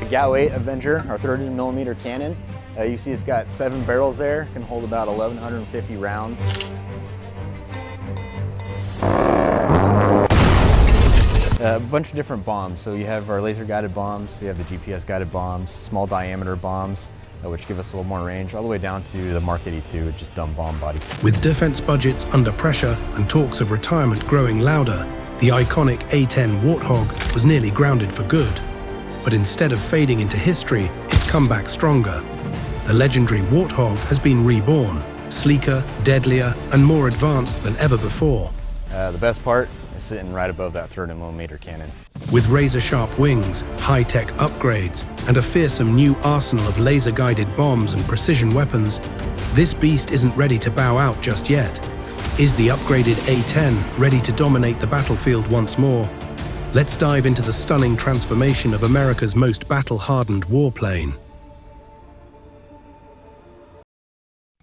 The GAU-8 Avenger, our 30mm cannon. You see it's got 7 barrels there, can hold about 1,150 rounds. A bunch of different bombs. So you have our laser guided bombs, you have the GPS guided bombs, small diameter bombs, which give us a little more range, all the way down to the Mark 82, just dumb bomb body. With defense budgets under pressure and talks of retirement growing louder, the iconic A-10 Warthog was nearly grounded for good. But instead of fading into history, it's come back stronger. The legendary Warthog has been reborn, sleeker, deadlier, and more advanced than ever before. The best part is sitting right above that 30mm cannon. With razor-sharp wings, high-tech upgrades, and a fearsome new arsenal of laser-guided bombs and precision weapons, this beast isn't ready to bow out just yet. Is the upgraded A-10 ready to dominate the battlefield once more? Let's dive into the stunning transformation of America's most battle-hardened warplane.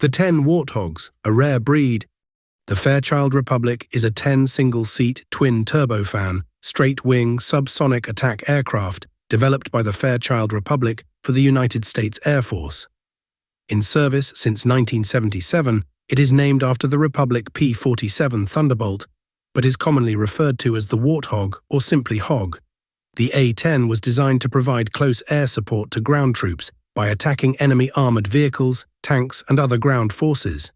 The 10 Warthogs, a rare breed. The Fairchild Republic is a 10 single-seat twin turbofan, straight-wing subsonic attack aircraft developed by the Fairchild Republic for the United States Air Force. In service since 1977, it is named after the Republic P-47 Thunderbolt, but is commonly referred to as the Warthog or simply Hog. The A-10 was designed to provide close air support to ground troops by attacking enemy armored vehicles, tanks, and other ground forces.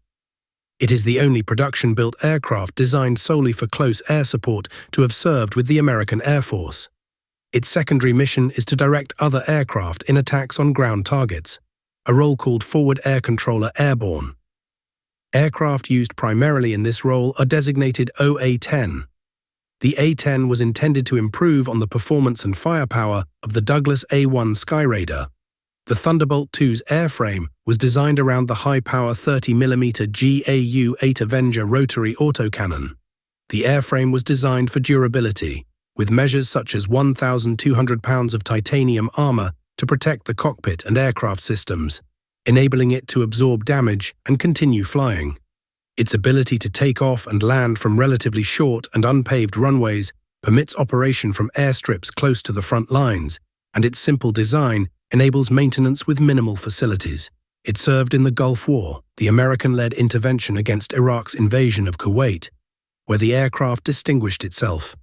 It is the only production-built aircraft designed solely for close air support to have served with the American Air Force. Its secondary mission is to direct other aircraft in attacks on ground targets, a role called Forward Air Controller Airborne. Aircraft used primarily in this role are designated OA-10. The A-10 was intended to improve on the performance and firepower of the Douglas A-1 Skyraider. The Thunderbolt II's airframe was designed around the high-power 30mm GAU-8 Avenger rotary autocannon. The airframe was designed for durability, with measures such as 1,200 pounds of titanium armor to protect the cockpit and aircraft systems, enabling it to absorb damage and continue flying. Its ability to take off and land from relatively short and unpaved runways permits operation from airstrips close to the front lines, and its simple design enables maintenance with minimal facilities. It served in the Gulf War, the American-led intervention against Iraq's invasion of Kuwait, where the aircraft distinguished itself.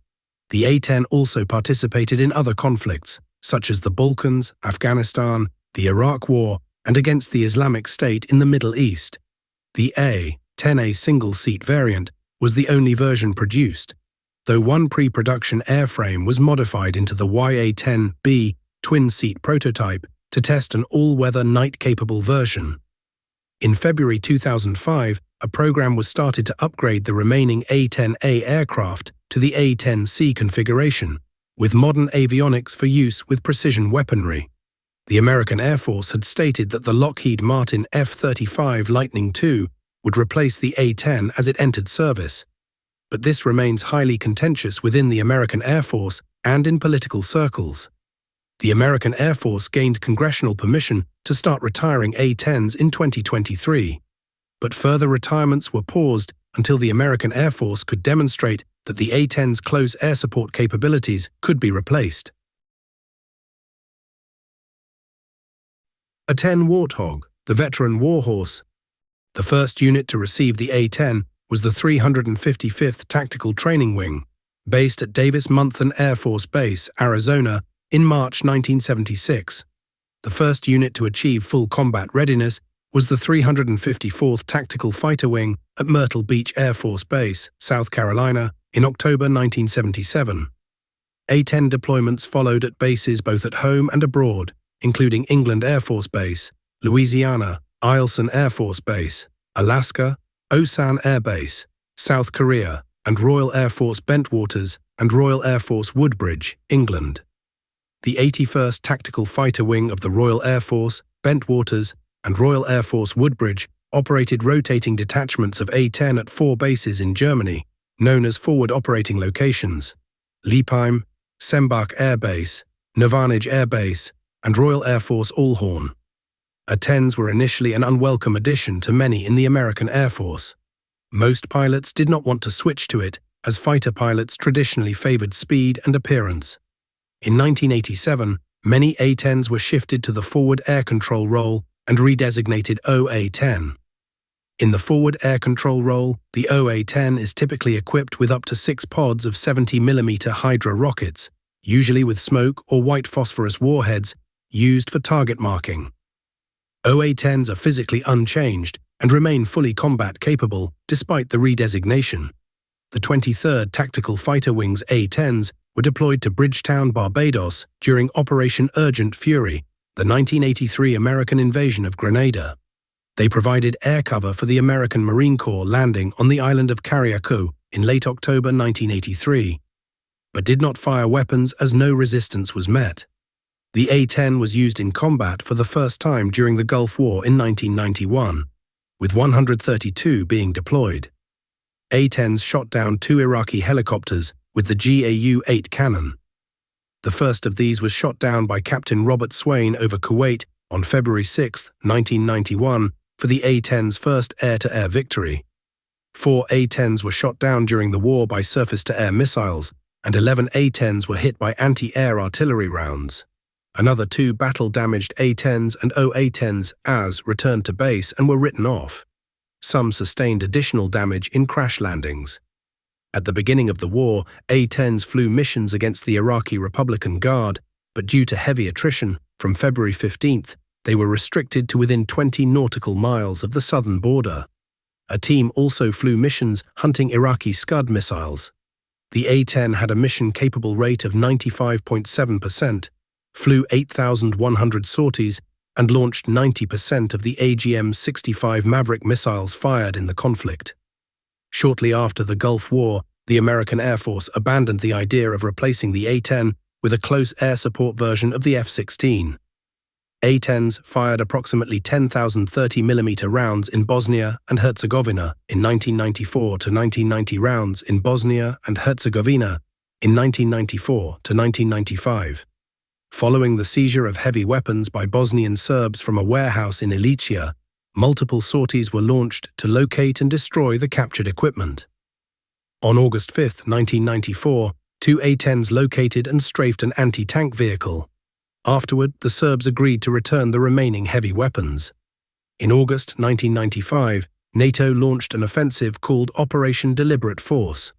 The A-10 also participated in other conflicts, such as the Balkans, Afghanistan, the Iraq War, and against the Islamic State in the Middle East. The A-10A single-seat variant was the only version produced, though one pre-production airframe was modified into the YA-10B twin-seat prototype to test an all-weather night-capable version. In February 2005, a program was started to upgrade the remaining A-10A aircraft to the A-10C configuration, with modern avionics for use with precision weaponry. The American Air Force had stated that the Lockheed Martin F-35 Lightning II would replace the A-10 as it entered service. But this remains highly contentious within the American Air Force and in political circles. The American Air Force gained congressional permission to start retiring A-10s in 2023, but further retirements were paused until the American Air Force could demonstrate that the A-10's close air support capabilities could be replaced. A-10 Warthog, the veteran warhorse. The first unit to receive the A-10 was the 355th Tactical Training Wing, based at Davis-Monthan Air Force Base, Arizona, in March 1976. The first unit to achieve full combat readiness was the 354th Tactical Fighter Wing at Myrtle Beach Air Force Base, South Carolina, in October 1977. A-10 deployments followed at bases both at home and abroad, including England Air Force Base, Louisiana, Eielson Air Force Base, Alaska, Osan Air Base, South Korea, and Royal Air Force Bentwaters and Royal Air Force Woodbridge, England. The 81st Tactical Fighter Wing of the Royal Air Force, Bentwaters, and Royal Air Force Woodbridge operated rotating detachments of A-10 at 4 bases in Germany, known as Forward Operating Locations: Liepheim, Sembach Air Base, Novanage Air Base, and Royal Air Force Allhorn. A-10s were initially an unwelcome addition to many in the American Air Force. Most pilots did not want to switch to it, as fighter pilots traditionally favored speed and appearance. In 1987, Many A-10s were shifted to the forward air control role and redesignated OA-10. In the forward air control role, the OA-10 is typically equipped with up to 6 pods of 70mm Hydra rockets, usually with smoke or white phosphorus warheads, used for target marking. OA-10s are physically unchanged and remain fully combat capable despite the redesignation. The 23rd Tactical Fighter Wing's A-10s were deployed to Bridgetown, Barbados during Operation Urgent Fury, the 1983 American invasion of Grenada. They provided air cover for the American Marine Corps landing on the island of Carriacou in late October 1983, but did not fire weapons as no resistance was met. The A-10 was used in combat for the first time during the Gulf War in 1991, with 132 being deployed. A-10s shot down 2 Iraqi helicopters with the GAU-8 cannon. The first of these was shot down by Captain Robert Swain over Kuwait on February 6, 1991, for the A-10's first air-to-air victory. 4 A-10s were shot down during the war by surface-to-air missiles, and 11 A-10s were hit by anti-air artillery rounds. Another 2 battle-damaged A-10s and OA-10s returned to base and were written off. Some sustained additional damage in crash landings. At the beginning of the war, A-10s flew missions against the Iraqi Republican Guard, but due to heavy attrition, from February 15th, they were restricted to within 20 nautical miles of the southern border. A team also flew missions hunting Iraqi Scud missiles. The A-10 had a mission-capable rate of 95.7%, flew 8,100 sorties, and launched 90% of the AGM-65 Maverick missiles fired in the conflict. Shortly after the Gulf War, the American Air Force abandoned the idea of replacing the A-10 with a close air support version of the F-16. A-10s fired approximately 10,000 30mm rounds in Bosnia and Herzegovina in 1994 to 1990 rounds in Bosnia and Herzegovina in 1994 to 1995. Following the seizure of heavy weapons by Bosnian Serbs from a warehouse in Ilicia, multiple sorties were launched to locate and destroy the captured equipment. On August 5, 1994, 2 A-10s located and strafed an anti-tank vehicle. Afterward, the Serbs agreed to return the remaining heavy weapons. In August 1995, NATO launched an offensive called Operation Deliberate Force.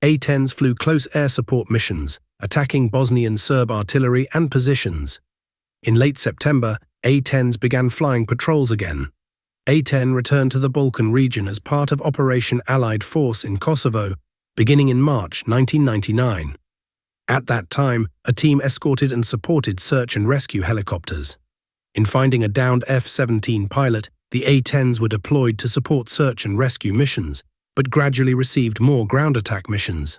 A-10s flew close air support missions, attacking Bosnian Serb artillery and positions. In late September, A-10s began flying patrols again. A-10 returned to the Balkan region as part of Operation Allied Force in Kosovo, beginning in March 1999. At that time, a team escorted and supported search and rescue helicopters. In finding a downed F-17 pilot, the A-10s were deployed to support search and rescue missions, but gradually received more ground attack missions.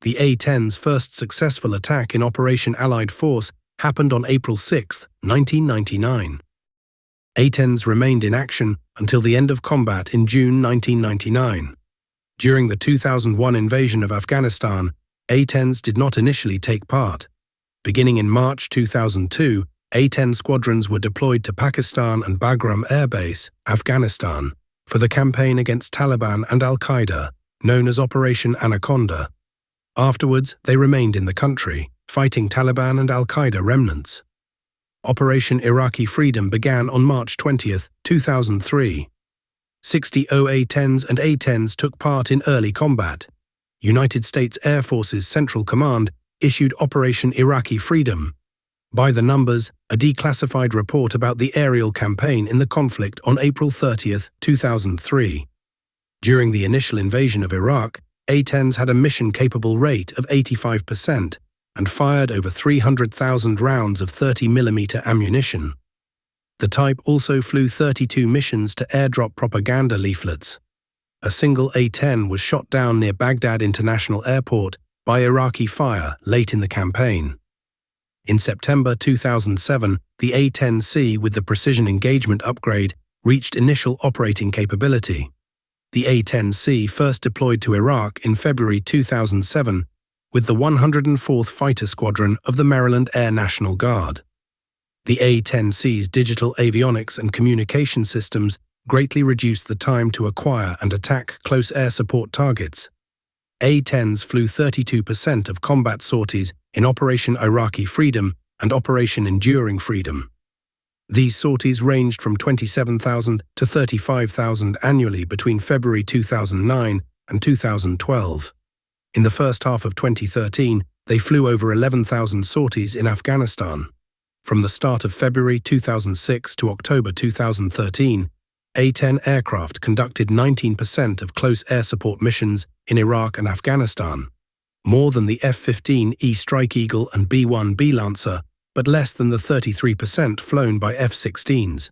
The A-10's first successful attack in Operation Allied Force happened on April 6, 1999. A-10s remained in action until the end of combat in June 1999. During the 2001 invasion of Afghanistan, A-10s did not initially take part. Beginning in March 2002, A-10 squadrons were deployed to Pakistan and Bagram Air Base, Afghanistan, for the campaign against Taliban and Al-Qaeda, known as Operation Anaconda. Afterwards, they remained in the country, fighting Taliban and Al-Qaeda remnants. Operation Iraqi Freedom began on March 20, 2003. 60 OA-10s and A-10s took part in early combat. United States Air Force's Central Command issued Operation Iraqi Freedom. By the numbers, a declassified report about the aerial campaign in the conflict on April 30, 2003. During the initial invasion of Iraq, A-10s had a mission-capable rate of 85% and fired over 300,000 rounds of 30mm ammunition. The type also flew 32 missions to airdrop propaganda leaflets. A single A-10 was shot down near Baghdad International Airport by Iraqi fire late in the campaign. In September 2007, the A-10C with the Precision Engagement upgrade reached initial operating capability. The A-10C first deployed to Iraq in February 2007 with the 104th Fighter Squadron of the Maryland Air National Guard. The A-10C's digital avionics and communication systems greatly reduced the time to acquire and attack close air support targets. A-10s flew 32% of combat sorties in Operation Iraqi Freedom and Operation Enduring Freedom. These sorties ranged from 27,000 to 35,000 annually between February 2009 and 2012. In the first half of 2013, they flew over 11,000 sorties in Afghanistan. From the start of February 2006 to October 2013, A-10 aircraft conducted 19% of close air support missions in Iraq and Afghanistan, more than the F-15E Strike Eagle and B-1B Lancer, but less than the 33% flown by F-16s.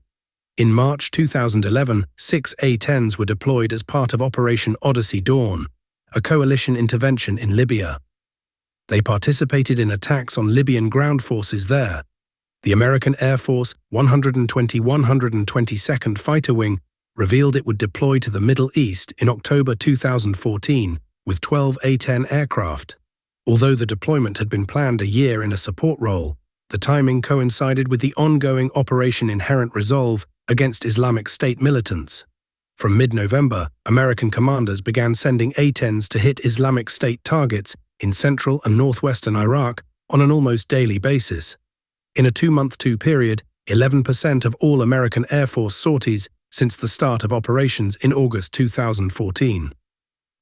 In March 2011, 6 A-10s were deployed as part of Operation Odyssey Dawn, a coalition intervention in Libya. They participated in attacks on Libyan ground forces there. The American Air Force 122nd Fighter Wing revealed it would deploy to the Middle East in October 2014 with 12 A-10 aircraft. Although the deployment had been planned a year in a support role, the timing coincided with the ongoing Operation Inherent Resolve against Islamic State militants. From mid-November, American commanders began sending A-10s to hit Islamic State targets in central and northwestern Iraq on an almost daily basis. In a two-month period, 11% of all American Air Force sorties since the start of operations in August 2014.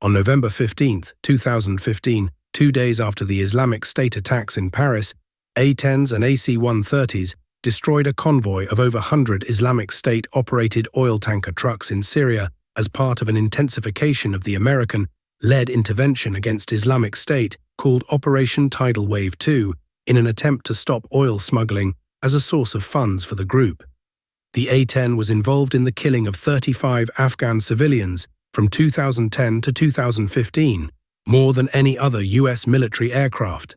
On November 15, 2015, 2 days after the Islamic State attacks in Paris, A-10s and AC-130s destroyed a convoy of over 100 Islamic State-operated oil tanker trucks in Syria as part of an intensification of the American-led intervention against Islamic State called Operation Tidal Wave 2, in an attempt to stop oil smuggling as a source of funds for the group. The A-10 was involved in the killing of 35 Afghan civilians from 2010 to 2015, more than any other US military aircraft.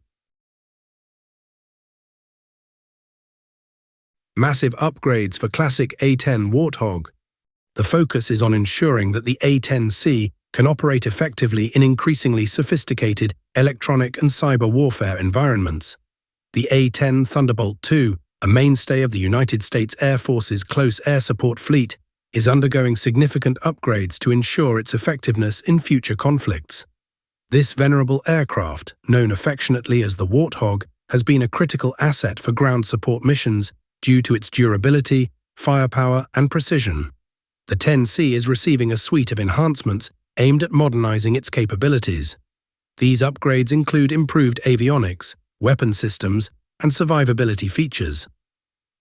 Massive upgrades for classic A-10 Warthog. The focus is on ensuring that the A-10C can operate effectively in increasingly sophisticated electronic and cyber warfare environments. The A-10 Thunderbolt II, a mainstay of the United States Air Force's close air support fleet, is undergoing significant upgrades to ensure its effectiveness in future conflicts. This venerable aircraft, known affectionately as the Warthog, has been a critical asset for ground support missions due to its durability, firepower, and precision. The 10C is receiving a suite of enhancements aimed at modernizing its capabilities. These upgrades include improved avionics, weapon systems, and survivability features.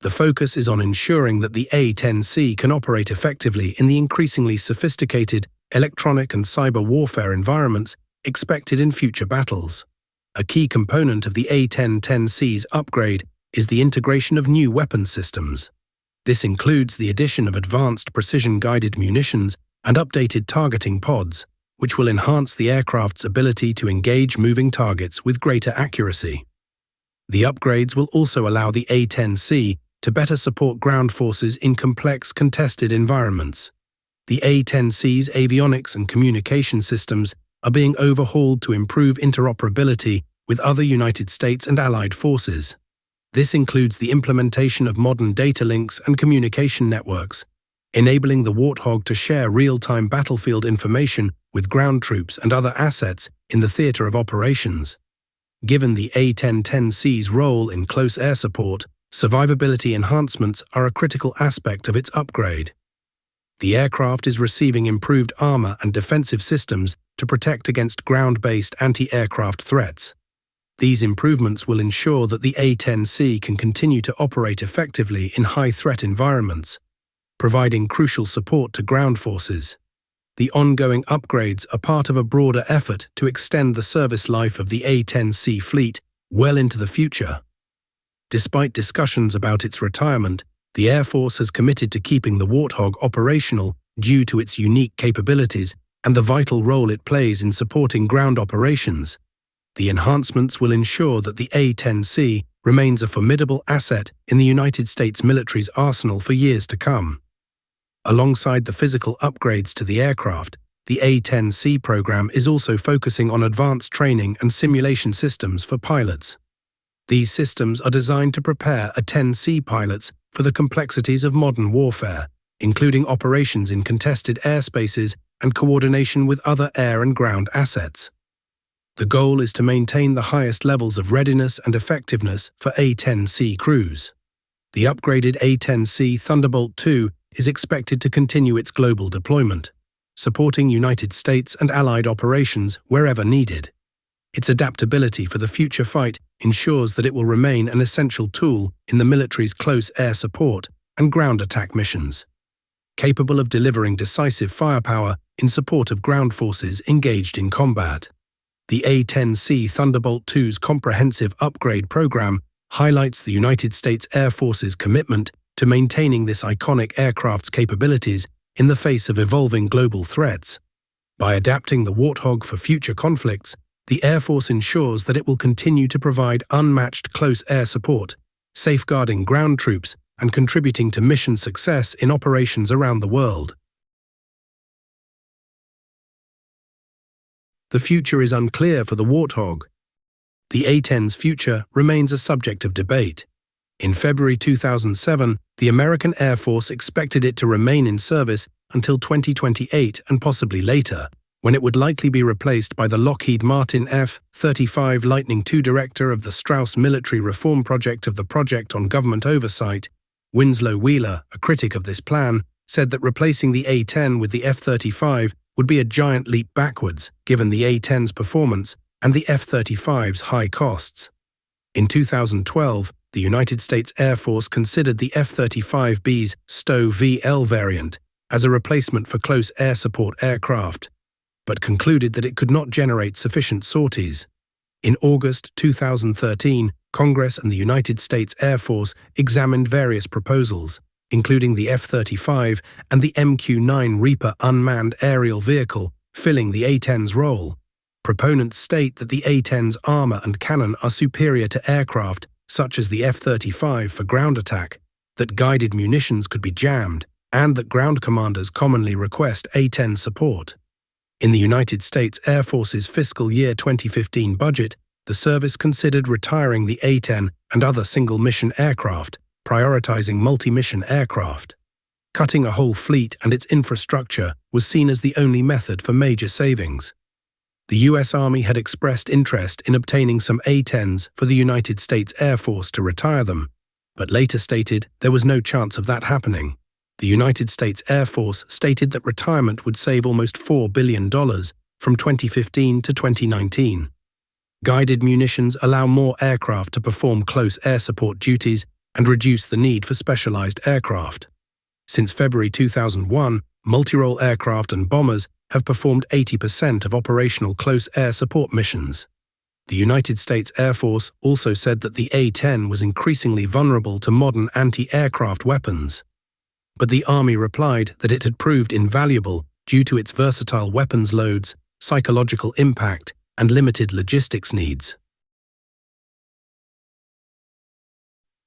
The focus is on ensuring that the A-10C can operate effectively in the increasingly sophisticated electronic and cyber warfare environments expected in future battles. A key component of the A-10-10C's upgrade is the integration of new weapon systems. This includes the addition of advanced precision-guided munitions and updated targeting pods, which will enhance the aircraft's ability to engage moving targets with greater accuracy. The upgrades will also allow the A-10C to better support ground forces in complex, contested environments. The A-10C's avionics and communication systems are being overhauled to improve interoperability with other United States and Allied forces. This includes the implementation of modern data links and communication networks, enabling the Warthog to share real-time battlefield information with ground troops and other assets in the theater of operations. Given the A-10-10C's role in close air support, survivability enhancements are a critical aspect of its upgrade. The aircraft is receiving improved armor and defensive systems to protect against ground-based anti-aircraft threats. These improvements will ensure that the A-10C can continue to operate effectively in high-threat environments, providing crucial support to ground forces. The ongoing upgrades are part of a broader effort to extend the service life of the A-10C fleet well into the future. Despite discussions about its retirement, the Air Force has committed to keeping the Warthog operational due to its unique capabilities and the vital role it plays in supporting ground operations. The enhancements will ensure that the A-10C remains a formidable asset in the United States military's arsenal for years to come. Alongside the physical upgrades to the aircraft, the A-10C program is also focusing on advanced training and simulation systems for pilots. These systems are designed to prepare A-10C pilots for the complexities of modern warfare, including operations in contested airspaces and coordination with other air and ground assets. The goal is to maintain the highest levels of readiness and effectiveness for A-10C crews. The upgraded A-10 Thunderbolt II is expected to continue its global deployment, supporting United States and Allied operations wherever needed. Its adaptability for the future fight ensures that it will remain an essential tool in the military's close air support and ground attack missions, capable of delivering decisive firepower in support of ground forces engaged in combat. The A-10 Thunderbolt II's comprehensive upgrade program highlights the United States Air Force's commitment to maintaining this iconic aircraft's capabilities in the face of evolving global threats. By adapting the Warthog for future conflicts, the Air Force ensures that it will continue to provide unmatched close air support, safeguarding ground troops and contributing to mission success in operations around the world. The future is unclear for the Warthog. The A-10's future remains a subject of debate. In February 2007, the American Air Force expected it to remain in service until 2028 and possibly later, when it would likely be replaced by the Lockheed Martin F-35 Lightning II director of the Strauss Military Reform Project of the Project on Government Oversight. Winslow Wheeler, a critic of this plan, said that replacing the A-10 with the F-35 would be a giant leap backwards, given the A-10's performance and the F-35's high costs. In 2012, the United States Air Force considered the F-35B's STOW-VL variant as a replacement for close air support aircraft, but concluded that it could not generate sufficient sorties. In August 2013, Congress and the United States Air Force examined various proposals, including the F-35 and the MQ-9 Reaper unmanned aerial vehicle, filling the A-10's role. Proponents state that the A-10's armor and cannon are superior to aircraft, such as the F-35 for ground attack, that guided munitions could be jammed, and that ground commanders commonly request A-10 support. In the United States Air Force's fiscal year 2015 budget, the service considered retiring the A-10 and other single-mission aircraft, prioritizing multi-mission aircraft. Cutting a whole fleet and its infrastructure was seen as the only method for major savings. The US Army had expressed interest in obtaining some A-10s for the United States Air Force to retire them, but later stated there was no chance of that happening. The United States Air Force stated that retirement would save almost $4 billion from 2015 to 2019. Guided munitions allow more aircraft to perform close air support duties and reduce the need for specialized aircraft. Since February 2001, multi-role aircraft and bombers have performed 80% of operational close air support missions. The United States Air Force also said that the A-10 was increasingly vulnerable to modern anti-aircraft weapons. But the Army replied that it had proved invaluable due to its versatile weapons loads, psychological impact, and limited logistics needs.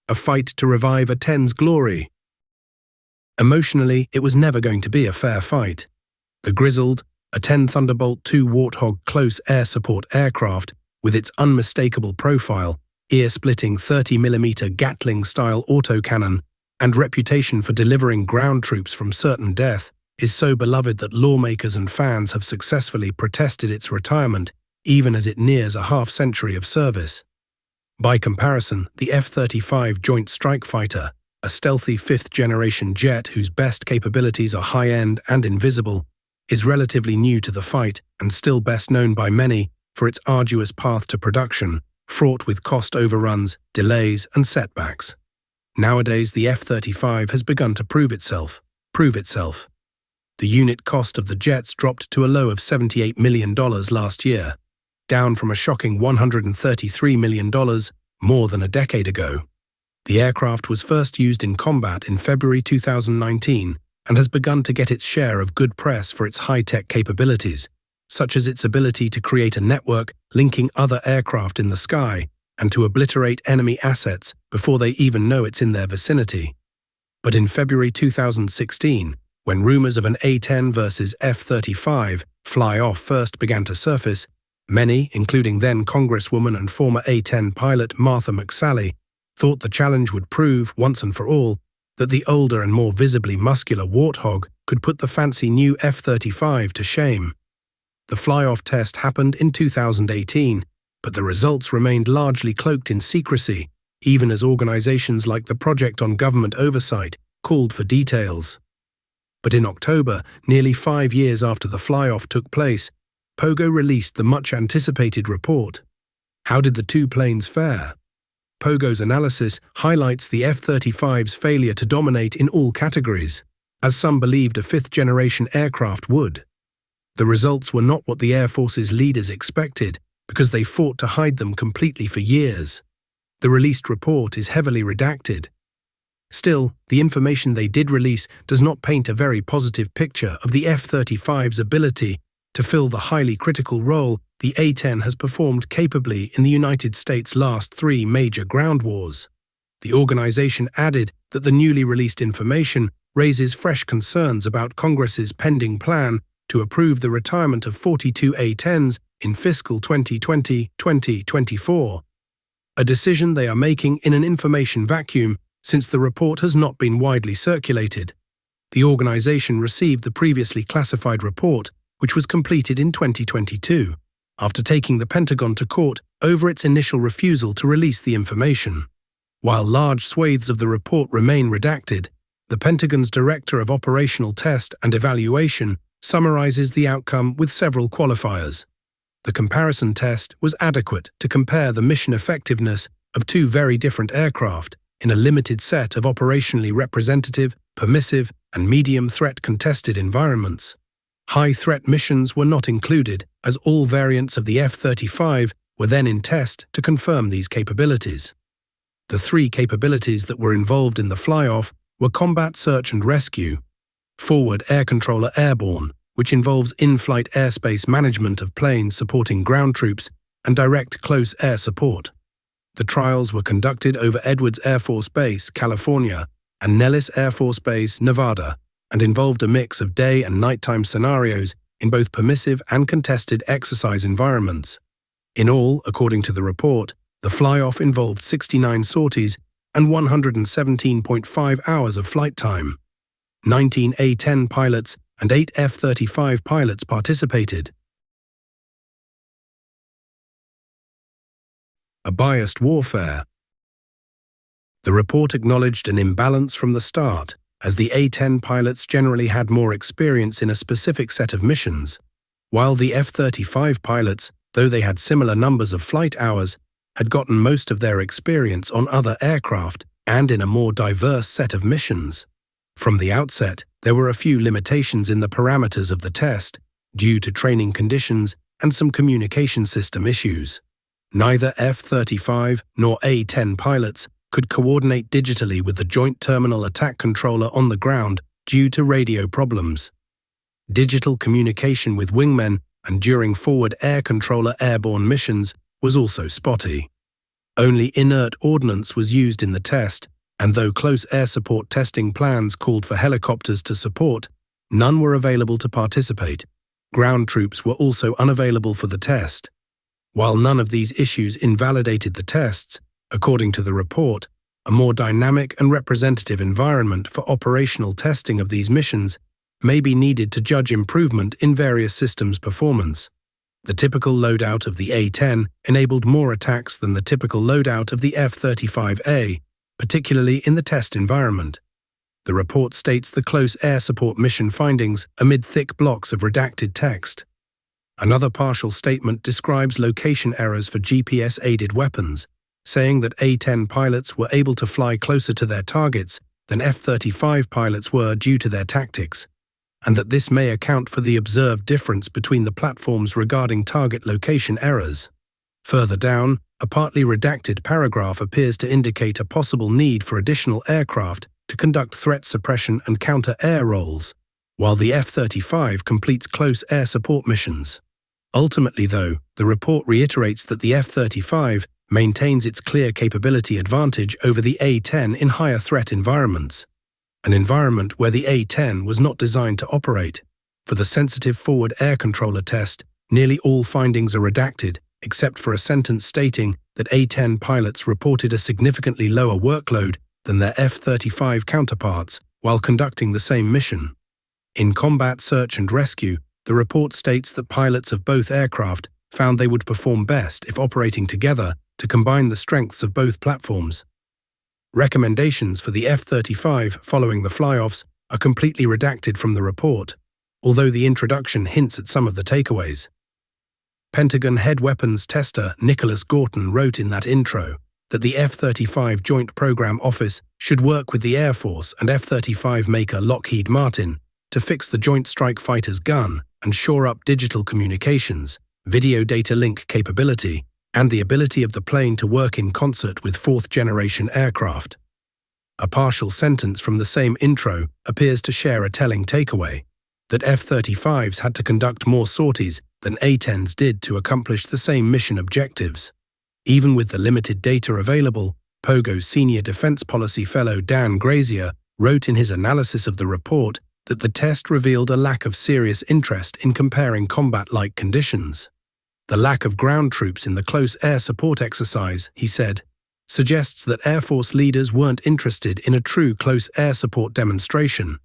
A fight to revive A-10's glory. Emotionally, it was never going to be a fair fight. The grizzled A-10 Thunderbolt II Warthog close air support aircraft, with its unmistakable profile, ear-splitting 30mm Gatling-style autocannon, and reputation for delivering ground troops from certain death, is so beloved that lawmakers and fans have successfully protested its retirement, even as it nears a half-century of service. By comparison, the F-35 Joint Strike Fighter, a stealthy fifth-generation jet whose best capabilities are high-end and invisible, is relatively new to the fight and still best known by many for its arduous path to production, fraught with cost overruns, delays, and setbacks. Nowadays, the F-35 has begun to prove itself. The unit cost of the jets dropped to a low of $78 million last year, down from a shocking $133 million more than a decade ago. The aircraft was first used in combat in February 2019 and has begun to get its share of good press for its high-tech capabilities, such as its ability to create a network linking other aircraft in the sky and to obliterate enemy assets before they even know it's in their vicinity. But in February 2016, when rumors of an A-10 versus F-35 fly-off first began to surface, many, including then Congresswoman and former A-10 pilot Martha McSally, thought the challenge would prove, once and for all, that the older and more visibly muscular Warthog could put the fancy new F-35 to shame. The fly-off test happened in 2018, but the results remained largely cloaked in secrecy, even as organizations like the Project on Government Oversight called for details. But in October, nearly 5 years after the fly-off took place, Pogo released the much-anticipated report. How did the two planes fare? Pogo's analysis highlights the F-35's failure to dominate in all categories, as some believed a fifth-generation aircraft would. The results were not what the Air Force's leaders expected, because they fought to hide them completely for years. The released report is heavily redacted. Still, the information they did release does not paint a very positive picture of the F-35's ability to fill the highly critical role the A-10 has performed capably in the United States' last 3 major ground wars. The organization added that the newly released information raises fresh concerns about Congress's pending plan to approve the retirement of 42 A-10s in fiscal 2020-2024, a decision they are making in an information vacuum since the report has not been widely circulated. The organization received the previously classified report, which was completed in 2022, after taking the Pentagon to court over its initial refusal to release the information. While large swathes of the report remain redacted, the Pentagon's Director of Operational Test and Evaluation summarizes the outcome with several qualifiers. The comparison test was adequate to compare the mission effectiveness of 2 very different aircraft in a limited set of operationally representative, permissive, and medium-threat contested environments. High-threat missions were not included, as all variants of the F-35 were then in test to confirm these capabilities. The 3 capabilities that were involved in the fly-off were combat search and rescue, forward air controller airborne, which involves in-flight airspace management of planes supporting ground troops, and direct close air support. The trials were conducted over Edwards Air Force Base, California, and Nellis Air Force Base, Nevada, and involved a mix of day and nighttime scenarios in both permissive and contested exercise environments. In all, according to the report, the fly-off involved 69 sorties and 117.5 hours of flight time. 19 A-10 pilots and 8 F-35 pilots participated. A biased warfare. The report acknowledged an imbalance from the start, as the A-10 pilots generally had more experience in a specific set of missions, while the F-35 pilots, though they had similar numbers of flight hours, had gotten most of their experience on other aircraft and in a more diverse set of missions. From the outset, there were a few limitations in the parameters of the test, due to training conditions and some communication system issues. Neither F-35 nor A-10 pilots could coordinate digitally with the Joint Terminal Attack Controller on the ground due to radio problems. Digital communication with wingmen and during forward air controller airborne missions was also spotty. Only inert ordnance was used in the test, and though close air support testing plans called for helicopters to support, none were available to participate. Ground troops were also unavailable for the test. While none of these issues invalidated the tests, according to the report, a more dynamic and representative environment for operational testing of these missions may be needed to judge improvement in various systems' performance. The typical loadout of the A-10 enabled more attacks than the typical loadout of the F-35A, particularly in the test environment. The report states the close air support mission findings amid thick blocks of redacted text. Another partial statement describes location errors for GPS-aided weapons, saying that A-10 pilots were able to fly closer to their targets than F-35 pilots were due to their tactics, and that this may account for the observed difference between the platforms regarding target location errors. Further down, a partly redacted paragraph appears to indicate a possible need for additional aircraft to conduct threat suppression and counter-air roles, while the F-35 completes close air support missions. Ultimately, though, the report reiterates that the F-35 maintains its clear capability advantage over the A-10 in higher threat environments, an environment where the A-10 was not designed to operate. For the sensitive forward air controller test, nearly all findings are redacted, except for a sentence stating that A-10 pilots reported a significantly lower workload than their F-35 counterparts while conducting the same mission. In combat search and rescue, The report states that pilots of both aircraft found they would perform best if operating together to combine the strengths of both platforms. Recommendations for the F-35 following the fly-offs are completely redacted from the report, although the introduction hints at some of the takeaways. Pentagon Head Weapons Tester Nicholas Gorton wrote in that intro that the F-35 Joint Program Office should work with the Air Force and F-35 maker Lockheed Martin to fix the Joint Strike Fighter's gun and shore up digital communications, video data link capability, and the ability of the plane to work in concert with fourth-generation aircraft. A partial sentence from the same intro appears to share a telling takeaway, that F-35s had to conduct more sorties than A-10s did to accomplish the same mission objectives. Even with the limited data available, Pogo's senior defense policy fellow Dan Grazier wrote in his analysis of the report that the test revealed a lack of serious interest in comparing combat-like conditions. The lack of ground troops in the close air support exercise, he said, suggests that Air Force leaders weren't interested in a true close air support demonstration.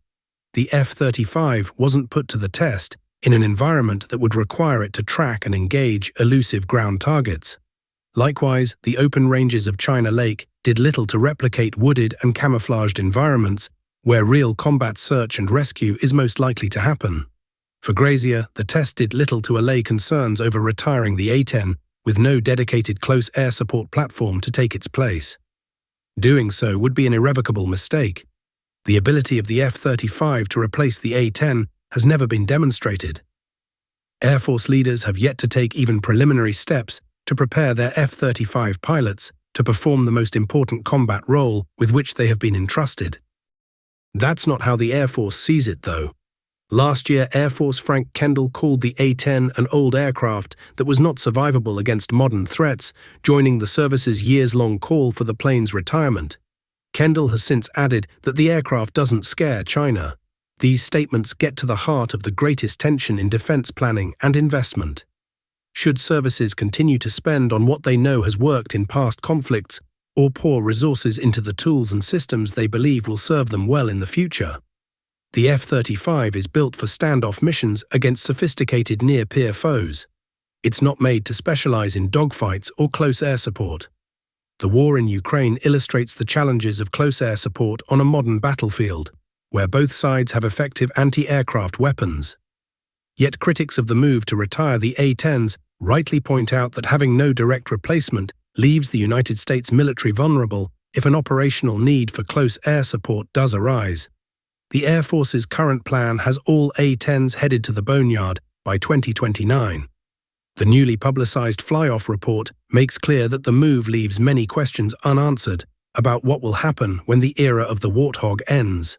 The F-35 wasn't put to the test in an environment that would require it to track and engage elusive ground targets. Likewise, the open ranges of China Lake did little to replicate wooded and camouflaged environments where real combat search and rescue is most likely to happen. For Grazier, the test did little to allay concerns over retiring the A-10 with no dedicated close air support platform to take its place. Doing so would be an irrevocable mistake. The ability of the F-35 to replace the A-10 has never been demonstrated. Air Force leaders have yet to take even preliminary steps to prepare their F-35 pilots to perform the most important combat role with which they have been entrusted. That's not how the Air Force sees it, though. Last year, Air Force Frank Kendall called the A-10 an old aircraft that was not survivable against modern threats, joining the service's years-long call for the plane's retirement. Kendall has since added that the aircraft doesn't scare China. These statements get to the heart of the greatest tension in defense planning and investment. Should services continue to spend on what they know has worked in past conflicts, or pour resources into the tools and systems they believe will serve them well in the future? The F-35 is built for standoff missions against sophisticated near-peer foes. It's not made to specialize in dogfights or close air support. The war in Ukraine illustrates the challenges of close air support on a modern battlefield, where both sides have effective anti-aircraft weapons. Yet critics of the move to retire the A-10s rightly point out that having no direct replacement leaves the United States military vulnerable if an operational need for close air support does arise. The Air Force's current plan has all A-10s headed to the boneyard by 2029. The newly publicized fly-off report makes clear that the move leaves many questions unanswered about what will happen when the era of the Warthog ends.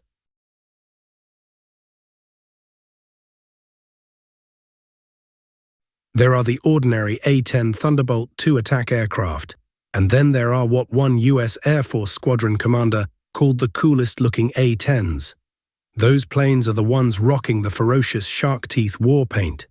There are the ordinary A-10 Thunderbolt II attack aircraft, and then there are what one US Air Force squadron commander called the coolest-looking A-10s. Those planes are the ones rocking the ferocious shark teeth war paint.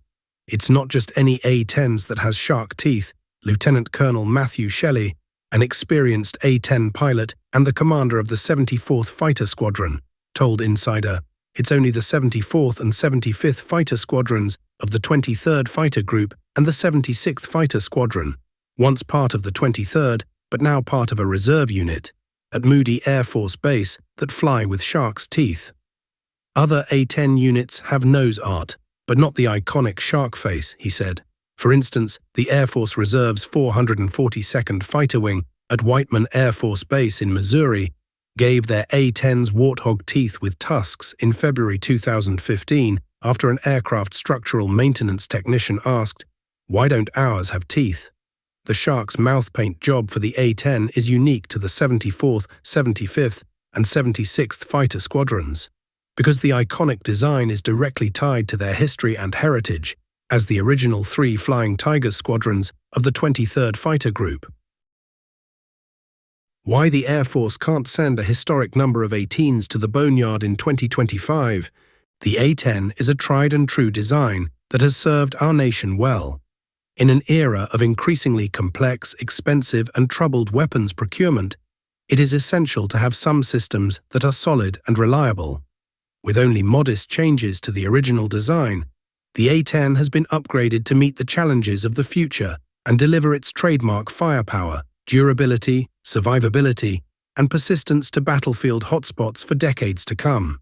It's not just any A-10s that has shark teeth. Lieutenant Colonel Matthew Shelley, an experienced A-10 pilot and the commander of the 74th Fighter Squadron, told Insider, "It's only the 74th and 75th Fighter Squadrons of the 23rd Fighter Group and the 76th Fighter Squadron, once part of the 23rd but now part of a reserve unit, at Moody Air Force Base that fly with shark's teeth. Other A-10 units have nose art, but not the iconic shark face," he said. For instance, the Air Force Reserve's 442nd Fighter Wing at Whiteman Air Force Base in Missouri gave their A-10s Warthog teeth with tusks in February 2015 after an aircraft structural maintenance technician asked, "Why don't ours have teeth?" The shark's mouth paint job for the A-10 is unique to the 74th, 75th, and 76th Fighter Squadrons, because the iconic design is directly tied to their history and heritage as the original 3 Flying Tigers squadrons of the 23rd Fighter Group. Why the Air Force can't send a historic number of A-10s to the boneyard in 2025? The A-10 is a tried-and-true design that has served our nation well. In an era of increasingly complex, expensive, and troubled weapons procurement, it is essential to have some systems that are solid and reliable. With only modest changes to the original design, The A-10 has been upgraded to meet the challenges of the future and deliver its trademark firepower, durability, survivability, and persistence to battlefield hotspots for decades to come.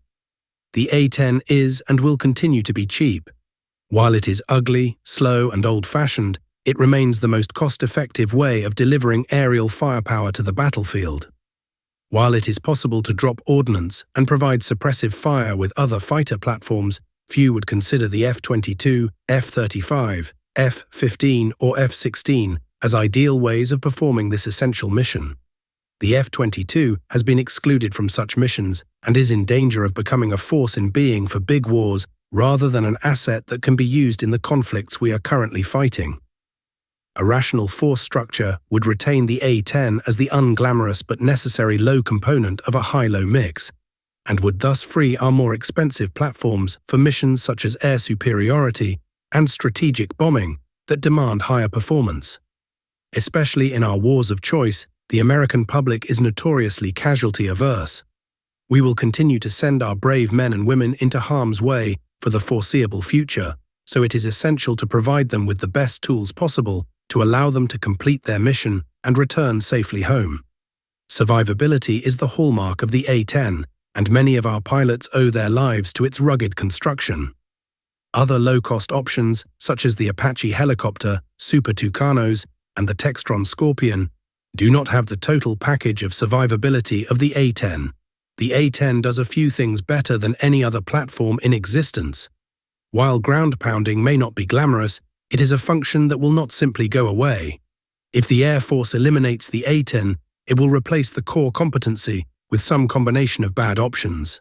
The A-10 is and will continue to be cheap. While it is ugly, slow, and old-fashioned, it remains the most cost-effective way of delivering aerial firepower to the battlefield. While it is possible to drop ordnance and provide suppressive fire with other fighter platforms, few would consider the F-22, F-35, F-15, or F-16 as ideal ways of performing this essential mission. The F-22 has been excluded from such missions and is in danger of becoming a force in being for big wars rather than an asset that can be used in the conflicts we are currently fighting. A rational force structure would retain the A-10 as the unglamorous but necessary low component of a high-low mix, and would thus free our more expensive platforms for missions such as air superiority and strategic bombing that demand higher performance. Especially in our wars of choice, the American public is notoriously casualty-averse. We will continue to send our brave men and women into harm's way for the foreseeable future, so it is essential to provide them with the best tools possible to allow them to complete their mission and return safely home. Survivability is the hallmark of the A-10, and many of our pilots owe their lives to its rugged construction. Other low-cost options, such as the Apache helicopter, Super Tucanos, and the Textron Scorpion, do not have the total package of survivability of the A-10. The A-10 does a few things better than any other platform in existence. While ground pounding may not be glamorous, it is a function that will not simply go away. If the Air Force eliminates the A-10, it will replace the core competency with some combination of bad options.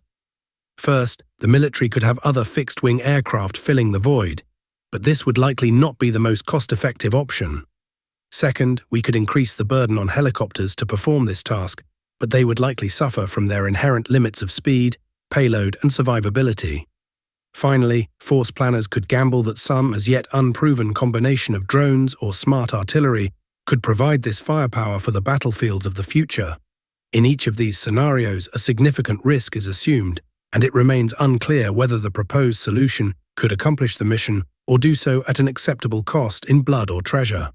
First, the military could have other fixed-wing aircraft filling the void, but this would likely not be the most cost-effective option. Second, we could increase the burden on helicopters to perform this task, but they would likely suffer from their inherent limits of speed, payload, and survivability. Finally, force planners could gamble that some as yet unproven combination of drones or smart artillery could provide this firepower for the battlefields of the future. In each of these scenarios, a significant risk is assumed, and it remains unclear whether the proposed solution could accomplish the mission or do so at an acceptable cost in blood or treasure.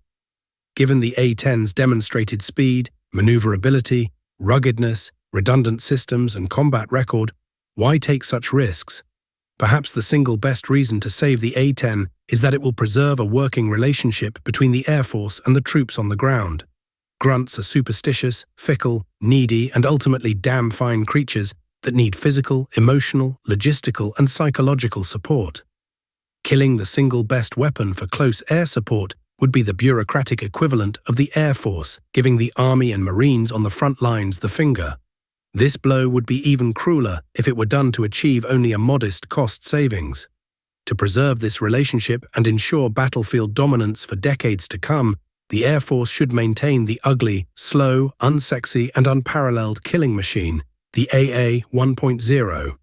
Given the A-10's demonstrated speed, maneuverability, ruggedness, redundant systems, and combat record, why take such risks? Perhaps the single best reason to save the A-10 is that it will preserve a working relationship between the Air Force and the troops on the ground. Grunts are superstitious, fickle, needy, and ultimately damn fine creatures that need physical, emotional, logistical, and psychological support. Killing the single best weapon for close air support would be the bureaucratic equivalent of the Air Force giving the Army and Marines on the front lines the finger. This blow would be even crueler if it were done to achieve only a modest cost savings. To preserve this relationship and ensure battlefield dominance for decades to come, the Air Force should maintain the ugly, slow, unsexy, and unparalleled killing machine, the AA 1.0.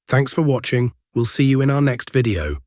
Thanks for watching. We'll see you in our next video.